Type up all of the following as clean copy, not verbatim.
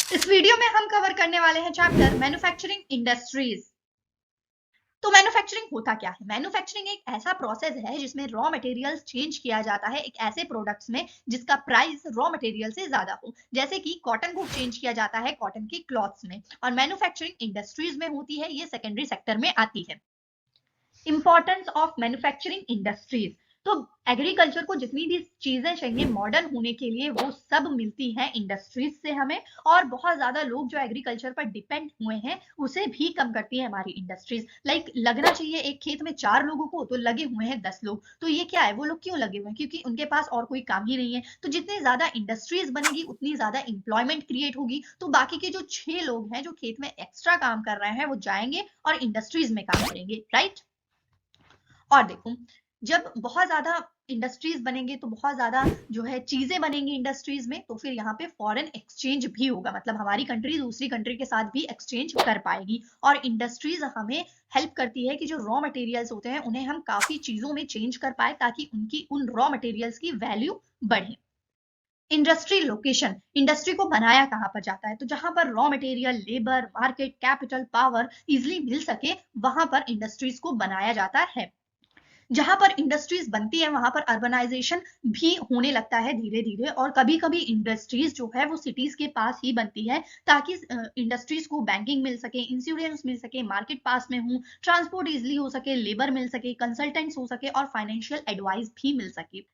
इस वीडियो में हम कवर करने वाले हैं चैप्टर मैन्युफैक्चरिंग इंडस्ट्रीज। तो मैन्युफैक्चरिंग होता क्या है? मैन्युफैक्चरिंग एक ऐसा प्रोसेस है जिसमें रॉ मटेरियल्स चेंज किया जाता है एक ऐसे प्रोडक्ट्स में जिसका प्राइस रॉ मटेरियल से ज्यादा हो। जैसे कि कॉटन को चेंज किया जाता है कॉटन की क्लॉथ्स में, और मैन्युफैक्चरिंग इंडस्ट्रीज में होती है, ये सेकेंडरी सेक्टर में आती है। Importance of manufacturing industries. तो एग्रीकल्चर को जितनी भी चीजें चाहिए मॉडर्न होने के लिए वो सब मिलती हैं इंडस्ट्रीज से हमें, और बहुत ज्यादा लोग जो एग्रीकल्चर पर डिपेंड हुए हैं उसे भी कम करती है हमारी इंडस्ट्रीज। लाइक लगना चाहिए एक खेत में 4 लोगों को, तो लगे हुए हैं 10 लोग। तो ये क्या है, वो लोग क्यों लगे हुए हैं? क्योंकि उनके पास और कोई काम ही नहीं है। तो जितनी ज्यादा इंडस्ट्रीज बनेगी उतनी ज्यादा इंप्लॉयमेंट क्रिएट होगी, तो बाकी के जो 6 लोग हैं जो खेत में एक्स्ट्रा काम कर रहे हैं वो जाएंगे और इंडस्ट्रीज में काम करेंगे, राइट। और देखो, जब बहुत ज्यादा इंडस्ट्रीज बनेंगे तो बहुत ज्यादा जो है चीजें बनेंगी इंडस्ट्रीज में, तो फिर यहाँ पे फॉरेन एक्सचेंज भी होगा, मतलब हमारी कंट्री दूसरी कंट्री के साथ भी एक्सचेंज कर पाएगी। और इंडस्ट्रीज हमें हेल्प करती है कि जो रॉ मटेरियल्स होते हैं उन्हें हम काफी चीजों में चेंज कर पाए ताकि उनकी उन रॉ मटेरियल्स की वैल्यू बढ़े। इंडस्ट्री लोकेशन, इंडस्ट्री को बनाया कहाँ पर जाता है? तो जहां पर raw material, labour, market, capital, power easily मिल सके वहां पर इंडस्ट्रीज को बनाया जाता है। जहां पर इंडस्ट्रीज बनती है वहां पर अर्बनाइजेशन भी होने लगता है धीरे धीरे, और कभी कभी इंडस्ट्रीज जो है वो सिटीज के पास ही बनती है ताकि इंडस्ट्रीज को बैंकिंग मिल सके, इंश्योरेंस मिल सके, मार्केट पास में हो, ट्रांसपोर्ट इजिली हो सके, लेबर मिल सके, कंसल्टेंट्स हो सके और फाइनेंशियल एडवाइस भी मिल सके।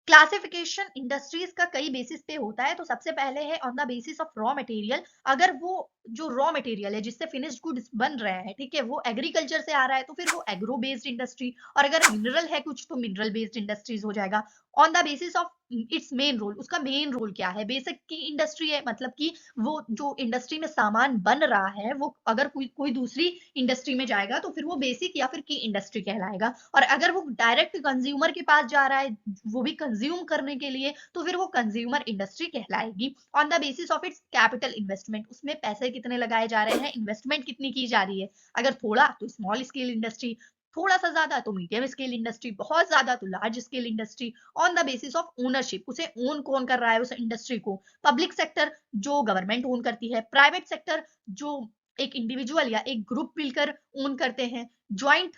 क्लासिफिकेशन इंडस्ट्रीज का कई बेसिस पे होता है। तो सबसे पहले है on the basis of raw material. अगर वो जो रॉ मटेरियल है जिससे फिनिश्ड गुड्स बन रहे हैं, ठीक है, वो एग्रीकल्चर से आ रहा है तो फिर वो एग्रो बेस्ड इंडस्ट्री। और अगर मिनरल है कुछ तो मिनरल बेस्ड इंडस्ट्रीज हो जाएगा। On the basis of its main role, उसका मेन रोल क्या है? बेसिक की इंडस्ट्री है, मतलब कि वो जो इंडस्ट्री में सामान बन रहा है वो अगर कोई कोई दूसरी इंडस्ट्री में जाएगा तो फिर वो बेसिक या फिर की इंडस्ट्री कहलाएगा। और अगर वो डायरेक्ट कंज्यूमर के पास जा रहा है वो भी कंज्यूम करने के लिए, तो फिर वो कंज्यूमर इंडस्ट्री कहलाएगी। On the basis of its capital investment, उसमें पैसे कितने लगाए जा रहे हैं, इन्वेस्टमेंट कितनी की जा रही है। अगर थोड़ा तो स्मॉल स्केल इंडस्ट्री, थोड़ा सा ज्यादा तो मीडियम स्केल इंडस्ट्री, बहुत ज्यादा तो large scale industry. On the basis of ownership, उसे ओन कौन कर रहा है उस इंडस्ट्री को। पब्लिक सेक्टर जो गवर्नमेंट ओन करती है, प्राइवेट सेक्टर जो एक इंडिविजुअल या एक ग्रुप मिलकर ओन करते हैं, ज्वाइंट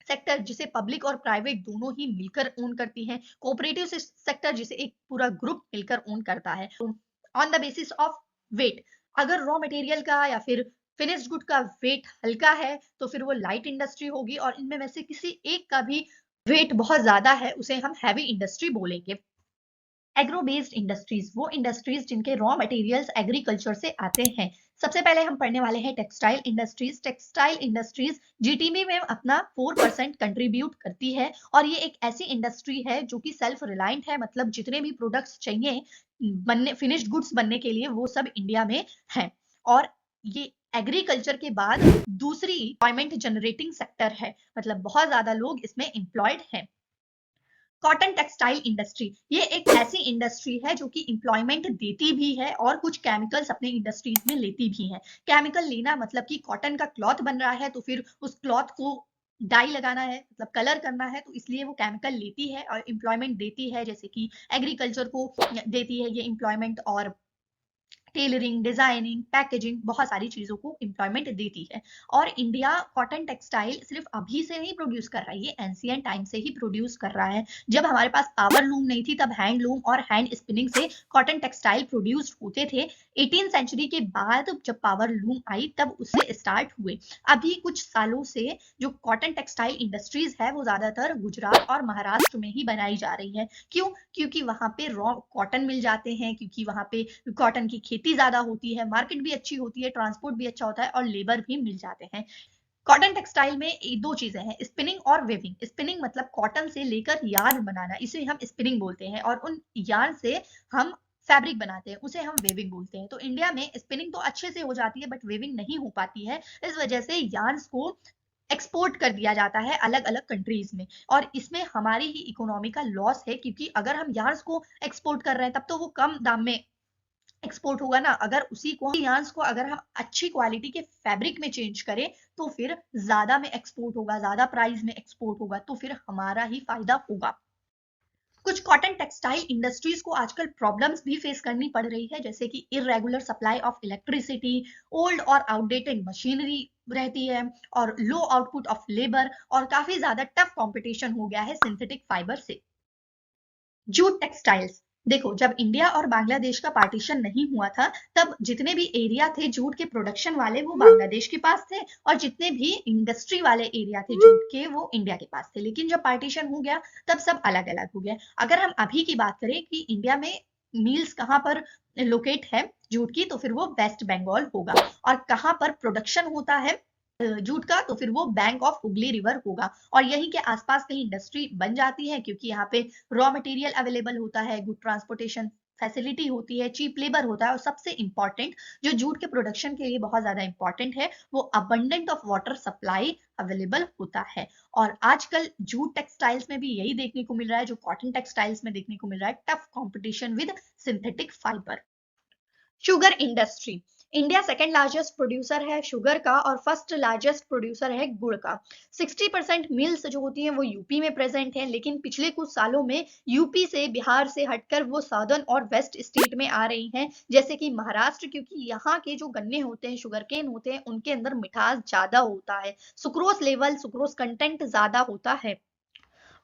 सेक्टर जिसे पब्लिक और प्राइवेट दोनों ही मिलकर ओन करती हैं, कोऑपरेटिव सेक्टर जिसे एक पूरा ग्रुप मिलकर ओन करता है। On the basis of weight, अगर रॉ मटेरियल का या फिर फिनिश्ड गुड का वेट हल्का है तो फिर वो लाइट इंडस्ट्री होगी, और इनमें में से किसी एक का भी वेट बहुत ज्यादा है उसे हम हैवी इंडस्ट्री बोलेंगे। एग्रो बेस्ड इंडस्ट्रीज, वो इंडस्ट्रीज जिनके रॉ मटेरियल्स एग्रीकल्चर से आते हैं। सबसे पहले हम पढ़ने वाले हैं textile industries. Textile industries GDP में अपना 4% कंट्रीब्यूट करती है, और ये एक ऐसी इंडस्ट्री है जो कि सेल्फ रिलायंट है, मतलब जितने भी प्रोडक्ट्स चाहिए बनने, फिनिश्ड गुड्स बनने के लिए वो सब इंडिया में है। और ये एग्रीकल्चर के बाद दूसरी एम्प्लॉयमेंट जनरेटिंग सेक्टर है, मतलब बहुत ज्यादा लोग इसमें एम्प्लॉयड हैं। कॉटन टेक्सटाइल इंडस्ट्री, ये एक ऐसी इंडस्ट्री है जो कि एम्प्लॉयमेंट देती भी है और कुछ केमिकल्स अपने इंडस्ट्रीज में लेती भी है। केमिकल लेना मतलब कि कॉटन का क्लॉथ बन रहा है तो फिर उस क्लॉथ को डाई लगाना है, मतलब कलर करना है, तो इसलिए वो केमिकल लेती है और एम्प्लॉयमेंट देती है, जैसे कि एग्रीकल्चर को देती है ये एम्प्लॉयमेंट। और टेलरिंग, डिजाइनिंग, पैकेजिंग, बहुत सारी चीजों को एम्प्लॉयमेंट देती है। और इंडिया कॉटन टेक्सटाइल सिर्फ अभी से नहीं प्रोड्यूस कर रहा है, ये एंशियंट टाइम से ही प्रोड्यूस कर रहा है। जब हमारे पास पावर लूम नहीं थी तब हैंडलूम और हैंड स्पिनिंग से कॉटन टेक्सटाइल प्रोड्यूस होते थे। 18 सेंचुरी के बाद जब पावर लूम आई तब उससे स्टार्ट हुए। अभी कुछ सालों से जो कॉटन टेक्सटाइल इंडस्ट्रीज है वो ज्यादातर गुजरात और महाराष्ट्र में ही बनाई जा रही है। क्यों? क्योंकि वहां पे रॉ कॉटन मिल जाते हैं, क्योंकि वहां पे कॉटन की खेती ज्यादा होती है, मार्केट भी अच्छी होती है, ट्रांसपोर्ट भी अच्छा होता है और लेबर भी मिल जाते हैं। कॉटन टेक्सटाइल में दो चीजें हैं, स्पिनिंग और वेविंग। स्पिनिंग मतलब कॉटन से लेकर यार्न बनाना, इसे हम स्पिनिंग बोलते हैं, और उन यार्न से हम फैब्रिक बनाते हैं उसे हम वेविंग बोलते हैं। तो इंडिया में स्पिनिंग तो अच्छे से हो जाती है बट वेविंग नहीं हो पाती है, इस वजह से यार्न्स को एक्सपोर्ट कर दिया जाता है अलग अलग कंट्रीज में। और इसमें हमारी ही इकोनॉमी का लॉस है, क्योंकि अगर हम यार्न्स को एक्सपोर्ट कर रहे हैं तब तो वो कम दाम में एक्सपोर्ट होगा ना। अगर उसी को yarns को अगर हम अच्छी क्वालिटी के फैब्रिक में चेंज करें तो फिर ज्यादा में एक्सपोर्ट होगा, ज्यादा प्राइस में एक्सपोर्ट होगा, तो फिर हमारा ही फायदा होगा। कुछ कॉटन टेक्सटाइल इंडस्ट्रीज को आजकल प्रॉब्लम्स भी फेस करनी पड़ रही है, जैसे कि irregular supply of electricity, old और आउटडेटेड मशीनरी रहती है, और लो आउटपुट ऑफ लेबर, और काफी ज्यादा टफ कंपटीशन हो गया है सिंथेटिक फाइबर से। जूट टेक्सटाइल्स, देखो जब इंडिया और बांग्लादेश का पार्टीशन नहीं हुआ था, तब जितने भी एरिया थे जूट के प्रोडक्शन वाले वो बांग्लादेश के पास थे, और जितने भी इंडस्ट्री वाले एरिया थे जूट के वो इंडिया के पास थे। लेकिन जब पार्टीशन हो गया तब सब अलग अलग हो गया। अगर हम अभी की बात करें कि इंडिया में मिल्स कहाँ पर लोकेट है जूट की, तो फिर वो वेस्ट बंगाल होगा, और कहाँ पर प्रोडक्शन होता है जूट का, तो फिर वो बैंक ऑफ हुगली रिवर होगा, और यहीं के आसपास कहीं इंडस्ट्री बन जाती है, क्योंकि यहाँ पे रॉ मटेरियल अवेलेबल होता है, गुड ट्रांसपोर्टेशन फैसिलिटी होती है, चीप लेबर होता है, और सबसे इंपॉर्टेंट जो जूट के प्रोडक्शन के लिए बहुत ज्यादा इंपॉर्टेंट है, वो abundant of water supply available होता है। और आजकल जूट टेक्सटाइल्स में भी यही देखने को मिल रहा है जो कॉटन टेक्सटाइल्स में देखने को मिल रहा है, tough competition with synthetic fibre. Sugar industry, India second largest producer है शुगर का, और फर्स्ट लार्जेस्ट प्रोड्यूसर है गुड़ का। 60% मिल्स जो होती हैं वो यूपी में प्रेजेंट हैं, लेकिन पिछले कुछ सालों में यूपी से, बिहार से हटकर वो साउदर्न और वेस्ट स्टेट में आ रही हैं, जैसे कि महाराष्ट्र, क्योंकि यहाँ के जो गन्ने होते हैं, शुगर केन होते हैं, उनके अंदर मिठास ज्यादा होता है, सुक्रोज लेवल, सुक्रोज कंटेंट ज्यादा होता है।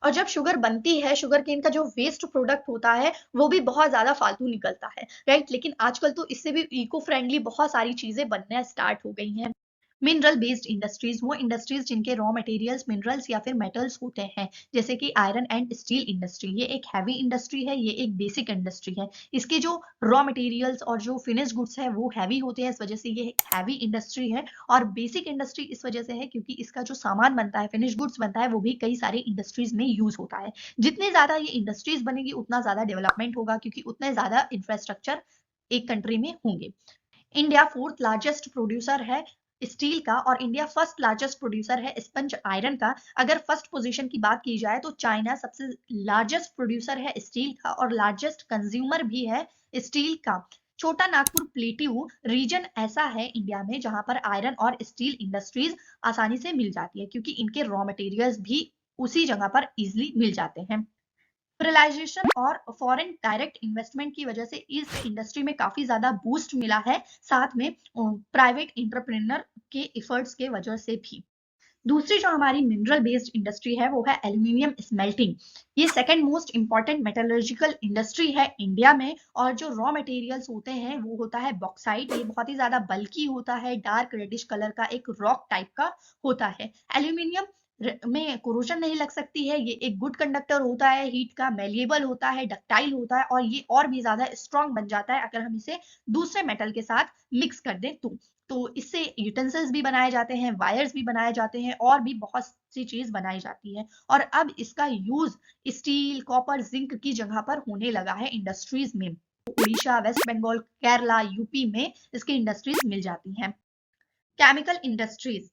और जब शुगर बनती है, शुगर केन का जो वेस्ट प्रोडक्ट होता है वो भी बहुत ज्यादा फालतू निकलता है, राइट। लेकिन आजकल तो इससे भी इको फ्रेंडली बहुत सारी चीजें बनना स्टार्ट हो गई हैं। मिनरल बेस्ड इंडस्ट्रीज, वो इंडस्ट्रीज जिनके रॉ मटेरियल्स मिनरल्स या फिर मेटल्स होते हैं, जैसे कि आयरन एंड स्टील इंडस्ट्री, ये एक हैवी इंडस्ट्री है, ये एक बेसिक इंडस्ट्री है। इसके जो रॉ मटेरियल्स और जो फिनिश गुड्स है वो हैवी होते हैं, इस वजह से ये एक हैवी इंडस्ट्री है। और बेसिक इंडस्ट्री इस वजह से है क्योंकि इसका जो सामान बनता है, फिनिश गुड्स बनता है, वो भी कई सारे इंडस्ट्रीज में यूज होता है। जितने ज्यादा ये इंडस्ट्रीज बनेगी उतना ज्यादा डेवलपमेंट होगा, क्योंकि उतने ज्यादा इंफ्रास्ट्रक्चर एक कंट्री में होंगे। इंडिया फोर्थ लार्जेस्ट प्रोड्यूसर है स्टील का, और इंडिया फर्स्ट लार्जेस्ट प्रोड्यूसर है स्पंज आयरन का। अगर फर्स्ट पोजीशन की बात की जाए तो चाइना सबसे लार्जेस्ट प्रोड्यूसर है स्टील का, और लार्जेस्ट कंज्यूमर भी है स्टील का। छोटा नागपुर प्लेट्यू रीजन ऐसा है इंडिया में जहां पर आयरन और स्टील इंडस्ट्रीज आसानी से मिल जाती है, क्योंकि इनके रॉ मटेरियल्स भी उसी जगह पर इजिली मिल जाते हैं। लिबरलाइजेशन और फॉरेन डायरेक्ट इन्वेस्टमेंट की वजह से इस इंडस्ट्री में काफी ज्यादा बूस्ट मिला है, साथ में प्राइवेट इंटरप्रेन्योर के एफर्ट्स के वजह से भी। दूसरी जो हमारी मिनरल बेस्ड इंडस्ट्री है वो है एल्यूमिनियम स्मेल्टिंग। ये second most important metallurgical industry है इंडिया में, और जो रॉ मटेरियल्स होते हैं वो होता है बॉक्साइट। ये बहुत ही ज्यादा बल्की होता है, डार्क रेडिश कलर का एक रॉक टाइप का होता है। एल्यूमिनियम में कोरोजन नहीं लग सकती है, ये एक गुड कंडक्टर होता है हीट का, मेलिएबल होता है, डक्टाइल होता है, और ये और भी ज्यादा स्ट्रॉन्ग बन जाता है अगर हम इसे दूसरे मेटल के साथ मिक्स कर दें तो इससे यूटेंसिल्स भी बनाए जाते हैं, वायर्स भी बनाए जाते हैं, और भी बहुत सी चीज बनाई जाती है। और अब इसका यूज स्टील, कॉपर, जिंक की जगह पर होने लगा है इंडस्ट्रीज में। उड़ीसा, वेस्ट बंगाल, केरला, यूपी में इसकी इंडस्ट्रीज मिल जाती हैं। केमिकल इंडस्ट्रीज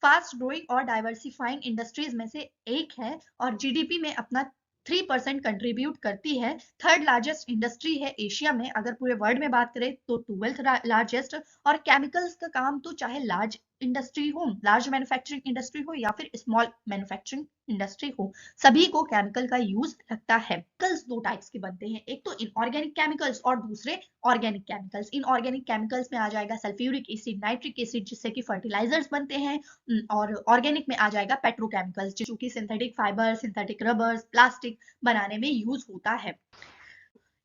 फास्ट ग्रोइंग और डाइवर्सिफाइंग इंडस्ट्रीज में से एक है, और जीडीपी में अपना 3% कंट्रीब्यूट करती है। थर्ड लार्जेस्ट इंडस्ट्री है एशिया में, अगर पूरे वर्ल्ड में बात करें तो 12th लार्जेस्ट। और केमिकल्स का काम तो चाहे लार्ज इंडस्ट्री हो, लार्ज मैन्युफैक्चरिंग इंडस्ट्री हो, या फिर स्मॉल मैन्युफैक्चरिंग इंडस्ट्री हो, सभी को केमिकल का यूज लगता है। केमिकल्स दो टाइप्स के बनते हैं, एक तो इनऑर्गेनिक केमिकल्स और दूसरे ऑर्गेनिक केमिकल्स। इनऑर्गेनिक केमिकल्स में आ जाएगा सल्फ्यूरिक एसिड, नाइट्रिक एसिड, जिससे कि फर्टिलाइजर्स बनते हैं। और ऑर्गेनिक में आ जाएगा पेट्रोकेमिकल्स, जो कि synthetic fibre, synthetic rubbers, plastic बनाने में यूज होता है।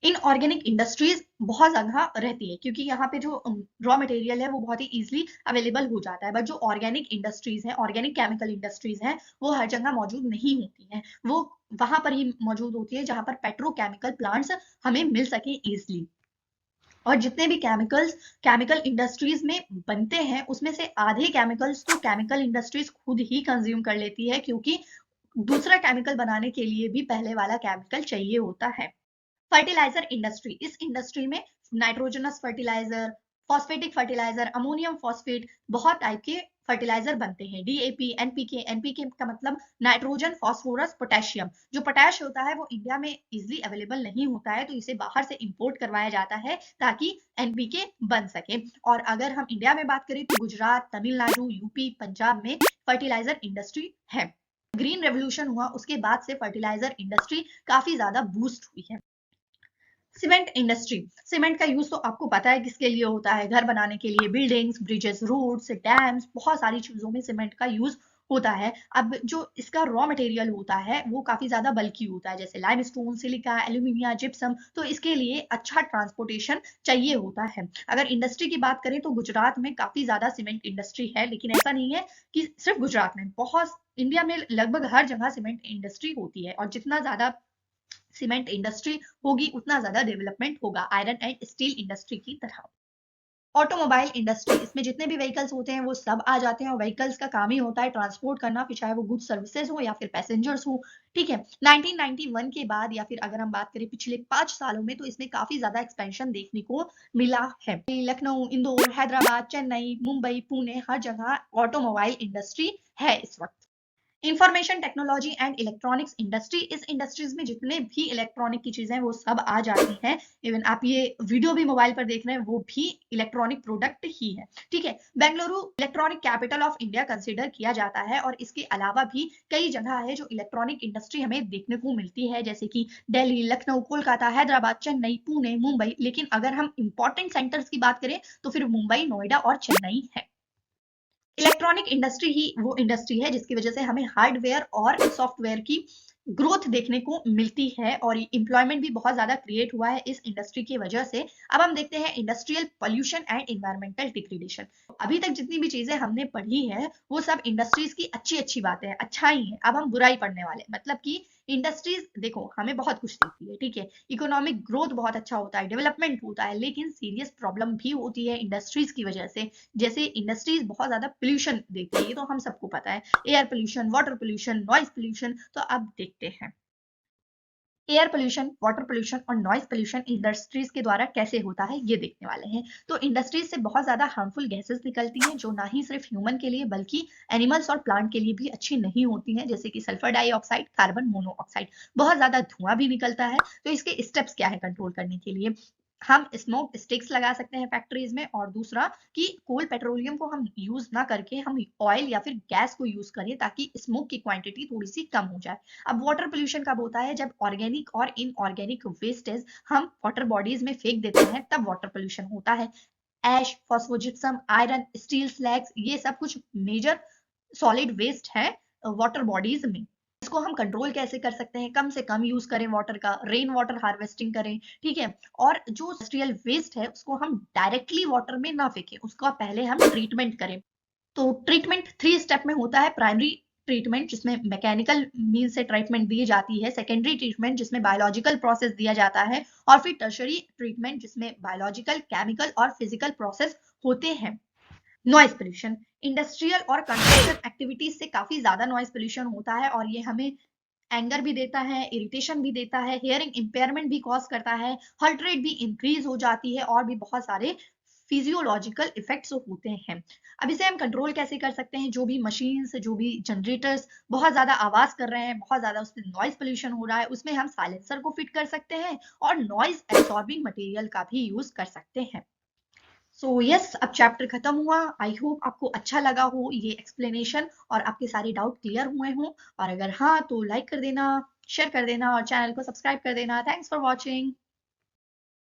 इनऑर्गेनिक इंडस्ट्रीज बहुत जगह रहती है, क्योंकि यहाँ पे जो रॉ मटेरियल है वो बहुत ही इजीली अवेलेबल हो जाता है। बट जो ऑर्गेनिक इंडस्ट्रीज हैं, ऑर्गेनिक केमिकल इंडस्ट्रीज हैं, वो हर जगह मौजूद नहीं होती हैं। वो वहां पर ही मौजूद होती है जहां पर पेट्रोकेमिकल प्लांट्स हमें मिल सके इजिली। और जितने भी केमिकल्स केमिकल इंडस्ट्रीज में बनते हैं, उसमें से आधे केमिकल्स तो केमिकल इंडस्ट्रीज खुद ही कंज्यूम कर लेती है, क्योंकि दूसरा केमिकल बनाने के लिए भी पहले वाला केमिकल चाहिए होता है। फर्टिलाइजर इंडस्ट्री, इस इंडस्ट्री में nitrogenous fertiliser, phosphatic fertiliser, ammonium phosphate, बहुत टाइप के फर्टिलाइजर बनते हैं। डीएपी, एनपीके, एनपीके का मतलब नाइट्रोजन, फास्फोरस, पोटेशियम। जो पोटैश होता है वो इंडिया में इजिली अवेलेबल नहीं होता है, तो इसे बाहर से इंपोर्ट करवाया जाता है ताकि एनपीके बन सके। और अगर हम इंडिया में बात करें तो गुजरात, तमिलनाडु, यूपी, पंजाब में फर्टिलाइजर इंडस्ट्री है। ग्रीन रेवोल्यूशन हुआ उसके बाद से फर्टिलाइजर इंडस्ट्री काफी ज्यादा बूस्ट हुई है। सीमेंट इंडस्ट्री, सीमेंट का यूज तो आपको पता है किसके लिए होता है, घर बनाने के लिए, बिल्डिंग्स, ब्रिजेस, रोड्स, डैम्स, बहुत सारी चीजों में सीमेंट का यूज होता है। अब जो इसका रॉ मटेरियल होता है वो काफी ज्यादा बल्की होता है, जैसे लाइमस्टोन, सिलिका, एल्यूमिनियम, जिप्सम, तो इसके लिए अच्छा ट्रांसपोर्टेशन चाहिए होता है। अगर इंडस्ट्री की बात करें तो गुजरात में काफी ज्यादा सीमेंट इंडस्ट्री है, लेकिन ऐसा नहीं है कि सिर्फ गुजरात में, बहुत इंडिया में लगभग हर जगह सीमेंट इंडस्ट्री होती है, और जितना ज्यादा सीमेंट इंडस्ट्री होगी उतना ज्यादा डेवलपमेंट होगा आयरन एंड स्टील इंडस्ट्री की तरह। ऑटोमोबाइल इंडस्ट्री, इसमें जितने भी व्हीकल्स होते हैं वो सब आ जाते हैं, और व्हीकल्स का काम ही होता है ट्रांसपोर्ट करना, फिर चाहे वो गुड्स सर्विसेज हो या फिर पैसेंजर्स हो। ठीक है, 1991 के बाद या फिर अगर हम बात करें पिछले 5 सालों में, तो इसमें काफी ज्यादा एक्सपेंशन देखने को मिला है। लखनऊ, इंदौर, हैदराबाद, चेन्नई, मुंबई, पुणे, हर जगह ऑटोमोबाइल इंडस्ट्री है इस वक्त। Information technology and electronics industry, इस इंडस्ट्रीज में जितने भी इलेक्ट्रॉनिक की चीजें हैं वो सब आ जाती हैं। इवन आप ये वीडियो भी मोबाइल पर देख रहे हैं वो भी इलेक्ट्रॉनिक प्रोडक्ट ही है। ठीक है, Bengaluru electronic capital of India consider किया जाता है, और इसके अलावा भी कई जगह है जो इलेक्ट्रॉनिक इंडस्ट्री हमें देखने को मिलती है, जैसे कि दिल्ली, लखनऊ, कोलकाता, हैदराबाद, चेन्नई, पुणे, मुंबई। लेकिन अगर हम इंपॉर्टेंट सेंटर्स की बात करें तो फिर मुंबई, नोएडा और चेन्नई है। इलेक्ट्रॉनिक इंडस्ट्री ही वो इंडस्ट्री है जिसकी वजह से हमें हार्डवेयर और सॉफ्टवेयर की ग्रोथ देखने को मिलती है, और एम्प्लॉयमेंट भी बहुत ज्यादा क्रिएट हुआ है इस इंडस्ट्री की वजह से। अब हम देखते हैं industrial pollution and environmental degradation. अभी तक जितनी भी चीजें हमने पढ़ी है वो सब इंडस्ट्रीज की अच्छी अच्छी बातें हैं, अच्छा ही है। अब हम बुराई पढ़ने वाले, मतलब कि इंडस्ट्रीज देखो हमें बहुत कुछ देती है, ठीक है, इकोनॉमिक ग्रोथ बहुत अच्छा होता है, डेवलपमेंट होता है, लेकिन सीरियस प्रॉब्लम भी होती है इंडस्ट्रीज की वजह से। जैसे इंडस्ट्रीज बहुत ज्यादा पोल्यूशन देती है, ये तो हम सबको पता है, air pollution, water pollution, noise pollution. तो अब देखते हैं एयर पोल्यूशन, वाटर पोल्यूशन और नॉइज पोल्यूशन इंडस्ट्रीज के द्वारा कैसे होता है, ये देखने वाले हैं। तो इंडस्ट्रीज से बहुत ज्यादा हार्मफुल गैसेस निकलती हैं जो ना ही सिर्फ ह्यूमन के लिए बल्कि एनिमल्स और प्लांट के लिए भी अच्छी नहीं होती हैं, जैसे कि सल्फर डाइऑक्साइड, कार्बन मोनोऑक्साइड। बहुत ज्यादा धुआं भी निकलता है। तो इसके स्टेप्स क्या है कंट्रोल करने के लिए? हम स्मोक स्टिक्स लगा सकते हैं फैक्ट्रीज में, और दूसरा कि कोल पेट्रोलियम को हम यूज ना करके हम ऑयल या फिर गैस को यूज करें, ताकि स्मोक की क्वांटिटी थोड़ी सी कम हो जाए। अब वाटर पोल्यूशन कब होता है? जब ऑर्गेनिक और इनऑर्गेनिक वेस्टेज हम वाटर बॉडीज में फेंक देते हैं, तब वाटर पोल्यूशन होता है। एश, फॉस्फोजिप्सम, आयरन, स्टील स्लैग्स, ये सब कुछ मेजर सॉलिड वेस्ट है वाटर बॉडीज में। इसको हम कंट्रोल कैसे कर सकते हैं? कम से कम यूज करें वाटर का, रेन वाटर हार्वेस्टिंग करें, ठीक है। और जो इंडस्ट्रियल वेस्ट है उसको हम डायरेक्टली वाटर में ना फेंकें, उसका पहले हम ट्रीटमेंट करें। तो ट्रीटमेंट 3 स्टेप में होता है। प्राइमरी ट्रीटमेंट जिसमें मैकेनिकल मीन से ट्रीटमेंट दी जाती है, सेकेंडरी ट्रीटमेंट जिसमें बायोलॉजिकल प्रोसेस दिया जाता है, और फिर टर्शरी ट्रीटमेंट जिसमें बायोलॉजिकल, केमिकल और फिजिकल प्रोसेस होते हैं। नॉइज पोल्यूशन, इंडस्ट्रियल और कंस्ट्रक्शन एक्टिविटीज से काफी ज्यादा नॉइज पोल्यूशन होता है, और ये हमें एंगर भी देता है, इरिटेशन भी देता है, हियरिंग इंपेयरमेंट भी कॉज करता है, हार्ट रेट भी इंक्रीज हो जाती है, और भी बहुत सारे फिजियोलॉजिकल इफेक्ट्स होते हैं। अब इसे हम कंट्रोल कैसे कर सकते हैं? जो भी मशीन्स, जो भी जनरेटर्स बहुत ज्यादा आवाज कर रहे हैं, बहुत ज्यादा उसमें नॉइज पोल्यूशन हो रहा है, उसमें हम साइलेंसर को फिट कर सकते हैं, और नॉइज एब्सॉर्बिंग मटेरियल का भी यूज कर सकते हैं। सो यस, अब चैप्टर खत्म हुआ। आई होप आपको अच्छा लगा हो ये एक्सप्लेनेशन, और आपके सारे डाउट क्लियर हुए हों। और अगर हाँ तो लाइक कर देना, शेयर कर देना और चैनल को सब्सक्राइब कर देना। Thanks for watching.